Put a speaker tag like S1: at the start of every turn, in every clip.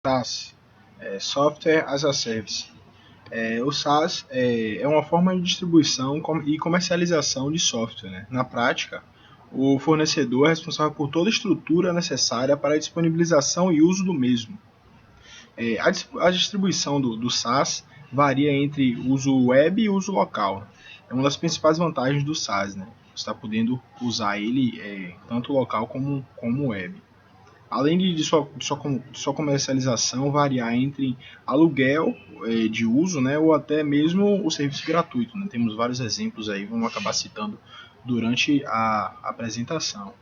S1: SaaS, Software as a Service. O SaaS é uma forma de distribuição e comercialização de software, né? Na prática, o fornecedor é responsável por toda a estrutura necessária para a disponibilização e uso do mesmo. A distribuição do SaaS varia entre uso web e uso local. É uma das principais vantagens do SaaS, né? Você está podendo usar ele tanto local como web. Além de sua comercialização variar entre aluguel de uso, né, ou até mesmo o serviço gratuito, né? Temos vários exemplos aí, vamos acabar citando durante a apresentação.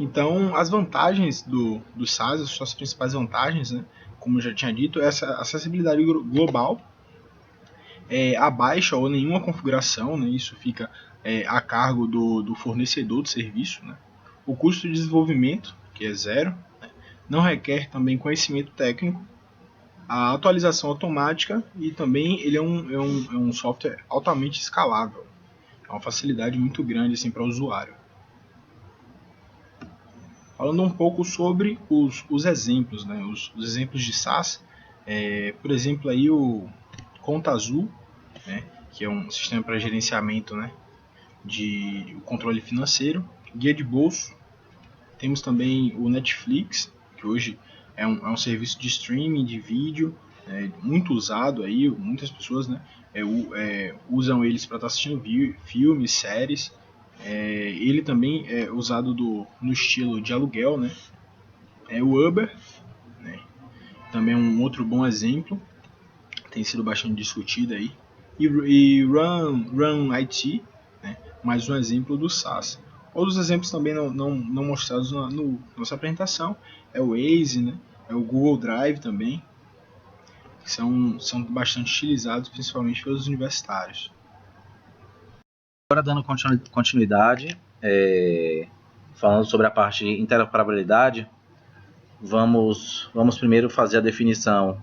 S1: Então, as vantagens do SaaS, as suas principais vantagens, né, como eu já tinha dito, é essa acessibilidade global, a baixa ou nenhuma configuração, né, isso fica a cargo do fornecedor do serviço, né, o custo de desenvolvimento, que é zero, né, não requer também conhecimento técnico, a atualização automática e também ele é um software altamente escalável, é uma facilidade muito grande assim, para o usuário. Falando um pouco sobre os exemplos, né? Os exemplos de SaaS, por exemplo, aí o Conta Azul, né? Que é um sistema para gerenciamento, né? De controle financeiro, guia de bolso. Temos também o Netflix, que hoje é um serviço de streaming de vídeo, muito usado aí, muitas pessoas, né? Usam eles para estar assistindo filmes, séries. Ele também é usado no estilo de aluguel, né? O Uber, né? Também é um outro bom exemplo, tem sido bastante discutido aí. E Run IT, né? Mais um exemplo do SaaS. Outros exemplos também não mostrados na nossa apresentação é o Waze, né? É o Google Drive também, que são bastante utilizados, principalmente pelos universitários.
S2: Agora, dando continuidade, falando sobre a parte de interoperabilidade, vamos primeiro fazer a definição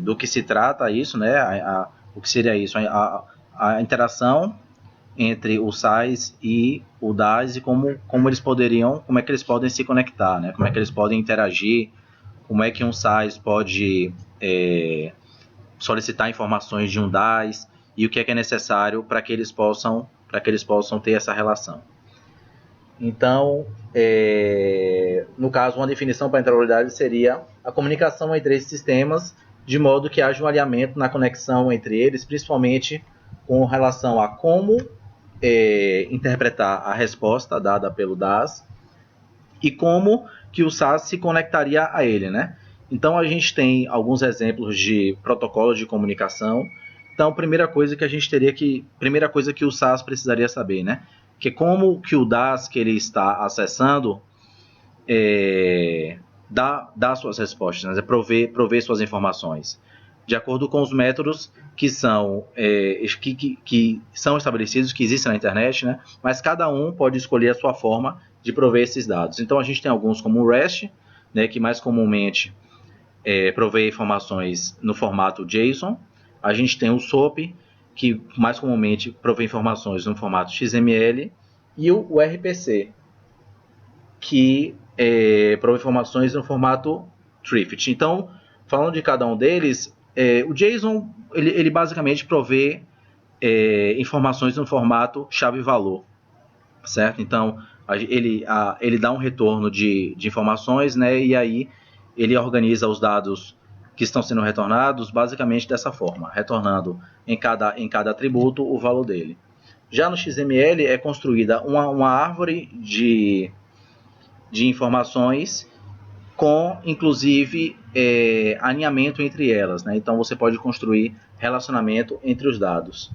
S2: do que se trata isso, né? O que seria isso? A interação entre o SaaS e o DaaS e como é que eles podem se conectar, né? Como é que eles podem interagir, como é que um SaaS pode solicitar informações de um DaaS e o que é necessário para que eles possam ter essa relação. Então, no caso, uma definição para a interoperabilidade seria a comunicação entre esses sistemas de modo que haja um alinhamento na conexão entre eles, principalmente com relação a como interpretar a resposta dada pelo DaaS e como que o SaaS se conectaria a ele, né? Então, a gente tem alguns exemplos de protocolos de comunicação. Então, primeira coisa que o SaaS precisaria saber, né? Que como que o DaaS que ele está acessando dá suas respostas, né? Prover suas informações de acordo com os métodos que são estabelecidos, que existem na internet, né? Mas cada um pode escolher a sua forma de prover esses dados. Então, a gente tem alguns como o REST, né, que mais comumente provê informações no formato JSON. A gente tem o SOAP, que mais comumente provê informações no formato XML, e o RPC, que provê informações no formato Thrift. Então, falando de cada um deles, o JSON ele basicamente provê informações no formato chave-valor, certo? Então, ele dá um retorno de informações, né? E aí ele organiza os dados que estão sendo retornados basicamente dessa forma, retornando em cada atributo o valor dele. Já no XML é construída uma árvore de informações com, inclusive, alinhamento entre elas, né? Então, você pode construir relacionamento entre os dados.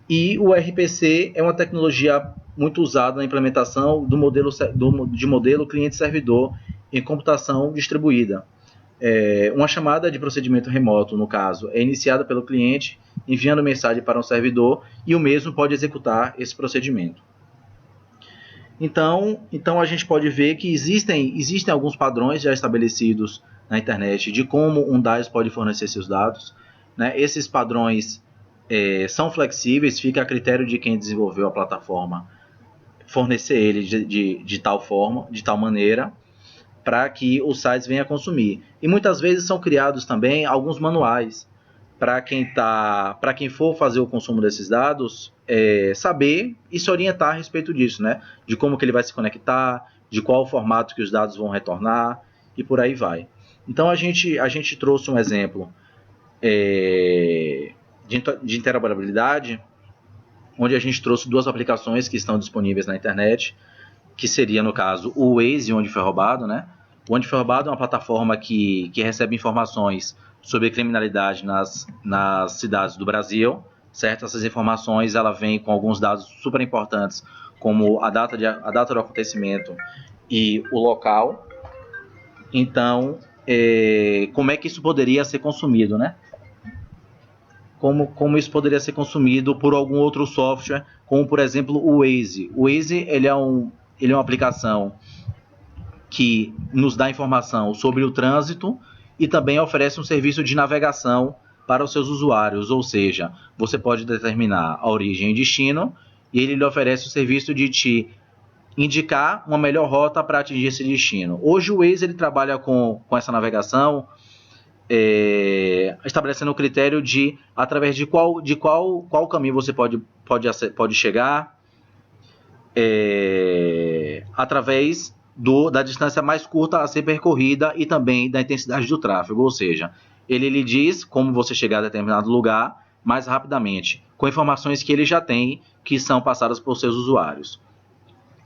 S2: E o RPC é uma tecnologia muito usada na implementação de modelo cliente-servidor em computação distribuída. Uma chamada de procedimento remoto, no caso, é iniciada pelo cliente enviando mensagem para um servidor e o mesmo pode executar esse procedimento. Então a gente pode ver que existem alguns padrões já estabelecidos na internet de como um DaaS pode fornecer seus dados, né? Esses padrões são flexíveis, fica a critério de quem desenvolveu a plataforma fornecer ele de tal forma, de tal maneira. para que os sites venham a consumir. E muitas vezes são criados também alguns manuais para quem for fazer o consumo desses dados, saber e se orientar a respeito disso, né? De como que ele vai se conectar, de qual formato que os dados vão retornar e por aí vai. Então a gente trouxe um exemplo de interoperabilidade, onde a gente trouxe duas aplicações que estão disponíveis na internet, que seria, no caso, o Waze e o Onde Foi Roubado, né? O Onde Foi Roubado é uma plataforma que recebe informações sobre criminalidade nas cidades do Brasil, certo? Essas informações ela vem com alguns dados super importantes, como a data do acontecimento e o local. Então, como é que isso poderia ser consumido, né? Como isso poderia ser consumido por algum outro software, como, por exemplo, o Waze. O Waze ele é uma aplicação que nos dá informação sobre o trânsito e também oferece um serviço de navegação para os seus usuários, ou seja, você pode determinar a origem e destino e ele lhe oferece o serviço de te indicar uma melhor rota para atingir esse destino. Hoje o Waze ele trabalha com essa navegação, estabelecendo o critério de através de qual caminho você pode chegar, através da distância mais curta a ser percorrida e também da intensidade do tráfego, ou seja, ele lhe diz como você chegar a determinado lugar mais rapidamente, com informações que ele já tem, que são passadas por seus usuários.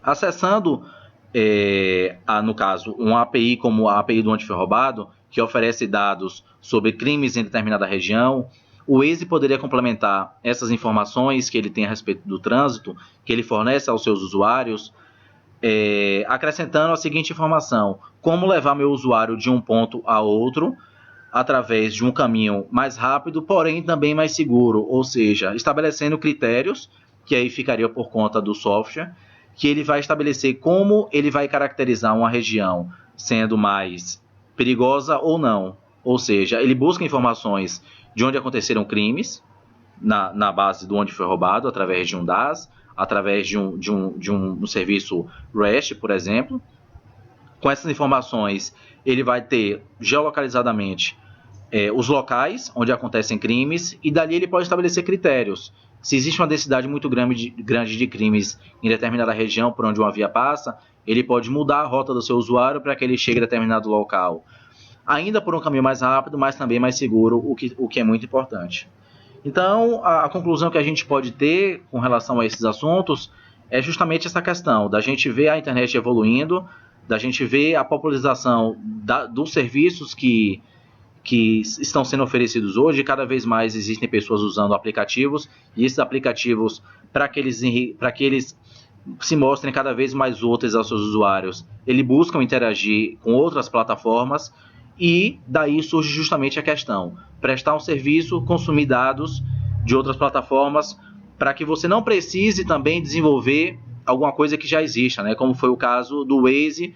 S2: Acessando, no caso, uma API como a API do Onde Foi Roubado, que oferece dados sobre crimes em determinada região, o Waze poderia complementar essas informações que ele tem a respeito do trânsito, que ele fornece aos seus usuários, acrescentando a seguinte informação: como levar meu usuário de um ponto a outro através de um caminho mais rápido, porém também mais seguro, ou seja, estabelecendo critérios, que aí ficaria por conta do software, que ele vai estabelecer como ele vai caracterizar uma região sendo mais perigosa ou não. Ou seja, ele busca informações de onde aconteceram crimes, na base do Onde Foi Roubado, através de um DAS, através de um serviço REST, por exemplo. Com essas informações, ele vai ter geolocalizadamente os locais onde acontecem crimes, e dali ele pode estabelecer critérios. Se existe uma densidade muito grande de crimes em determinada região por onde uma via passa, ele pode mudar a rota do seu usuário para que ele chegue a determinado local, ainda por um caminho mais rápido, mas também mais seguro, o que é muito importante. Então, a conclusão que a gente pode ter com relação a esses assuntos é justamente essa questão da gente ver a internet evoluindo, da gente ver a popularização dos serviços que estão sendo oferecidos hoje. Cada vez mais existem pessoas usando aplicativos, e esses aplicativos, para que eles se mostrem cada vez mais úteis aos seus usuários, eles buscam interagir com outras plataformas, e daí surge justamente a questão: prestar um serviço, consumir dados de outras plataformas, para que você não precise também desenvolver alguma coisa que já exista, né? Como foi o caso do Waze,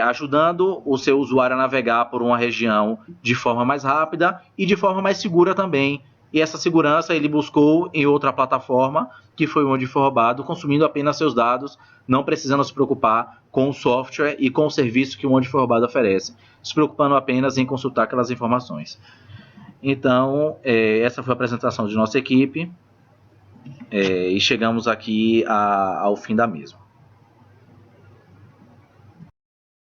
S2: ajudando o seu usuário a navegar por uma região de forma mais rápida e de forma mais segura também. E essa segurança ele buscou em outra plataforma, que foi Onde Foi Roubado, consumindo apenas seus dados, não precisando se preocupar com o software e com o serviço que o Onde Foi Roubado oferece, se preocupando apenas em consultar aquelas informações. Então, essa foi a apresentação de nossa equipe, e chegamos aqui ao fim da mesma.